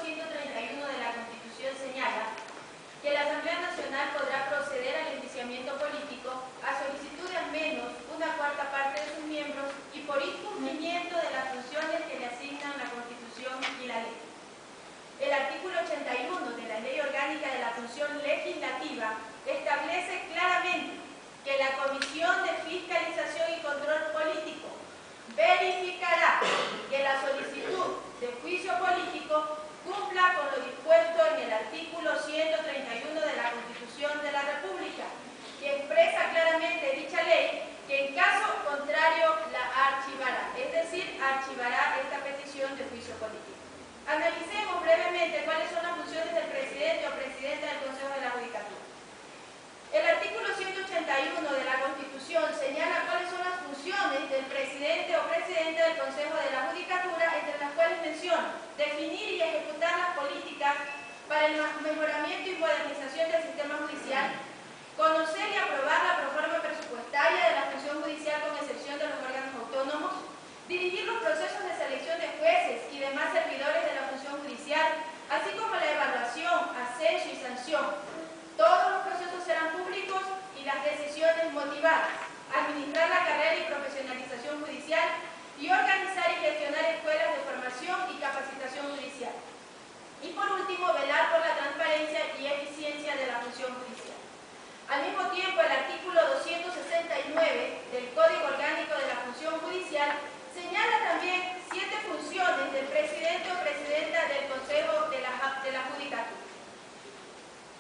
131 de la Constitución señala que la Asamblea Nacional podrá proceder al enjuiciamiento político a solicitud de al menos una cuarta parte de sus miembros y por incumplimiento de las funciones que le asignan la Constitución y la ley. El artículo 81 de la Ley Orgánica de la Función Legislativa establece claramente que la Comisión de Fiscalización y Control Político verificará que la solicitud de juicio político cumpla con lo dispuesto en el artículo 131 de la Constitución de la República, que expresa claramente dicha ley que en caso contrario la archivará, es decir, archivará esta petición de juicio político. Analicemos brevemente cuáles son las funciones del presidente o presidenta del Consejo de la Judicatura. El artículo 181 de la Constitución señala cuáles son las funciones del presidente o presidenta del Consejo de la Judicatura, entre las cuales menciona definir y ejecutar las políticas para el mejoramiento y modernización del sistema judicial, conocer y aprobar la proforma presupuestaria de la función judicial con excepción de los órganos autónomos, dirigir los procesos de selección de jueces y demás servidores de la función judicial, así como la evaluación, ascenso y sanción. Todos los procesos serán públicos y las decisiones motivadas, administrar la carrera y profesionalización judicial y organizar y gestionar escuelas de formación y capacitación judicial. Y por último, velar por la transparencia y eficiencia de la función judicial. Al mismo tiempo, el artículo 269 del Código Orgánico de la Función Judicial señala también 7 funciones del presidente o presidenta del Consejo de la Judicatura.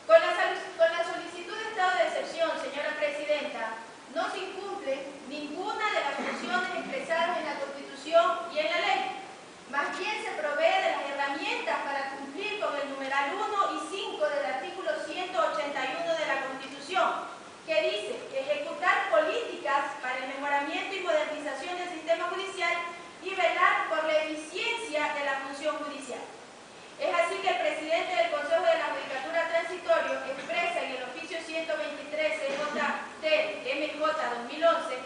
Con la solicitud de estado de excepción, señora presidenta, no se incumple ninguna de las funciones expresadas en la Constitución y en la ley. Más bien se provee de las herramientas para cumplir con el numeral 1 y 5 del artículo 181 de la Constitución, que dice ejecutar políticas para el mejoramiento y modernización del sistema judicial y velar por la eficiencia de la función judicial. Es así que el presidente del Consejo de la Judicatura Transitorio expresa en el oficio 123 CJT-MJ 2011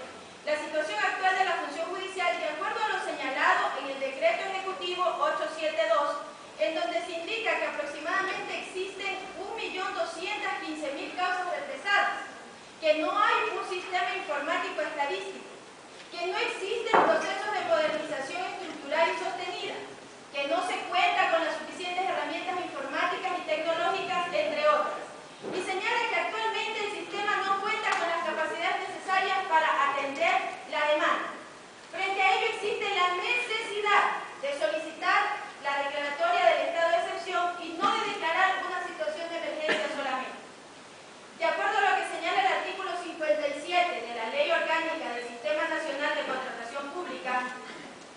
la situación actual de la función judicial de acuerdo a lo señalado en el decreto ejecutivo 872, en donde se indica que aproximadamente existen 1.215.000 causas represadas, que no hay un sistema informático estadístico, que no existen procesos de modernización estructural y sostenida, que no se cuenta con las suficientes herramientas informáticas y tecnológicas, entre otras. Y señala que actualmente el sistema no cuenta con las capacidades necesarias para atender la demanda. Frente a ello existe la necesidad de solicitar la declaratoria del estado de excepción y no de declarar una situación de emergencia solamente. De acuerdo a lo que señala el artículo 57 de la Ley Orgánica del Sistema Nacional de Contratación Pública,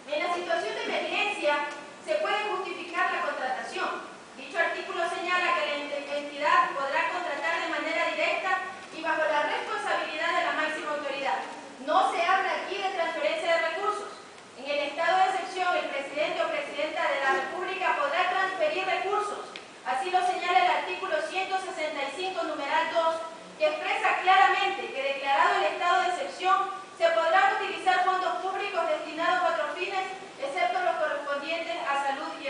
en la situación de emergencia se puede justificar la contratación. Dicho artículo señala que la entidad podrá contratar de manera directa y bajo la responsabilidad de la máxima autoridad. No se habla aquí de transferencia de recursos. En el estado de excepción, el presidente o presidenta de la República podrá transferir recursos. Así lo señala el artículo 165, numeral 2, que expresa claramente que declarado el estado de excepción, se podrán utilizar fondos públicos destinados a otros fines, excepto los correspondientes a salud y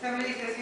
Esta meditación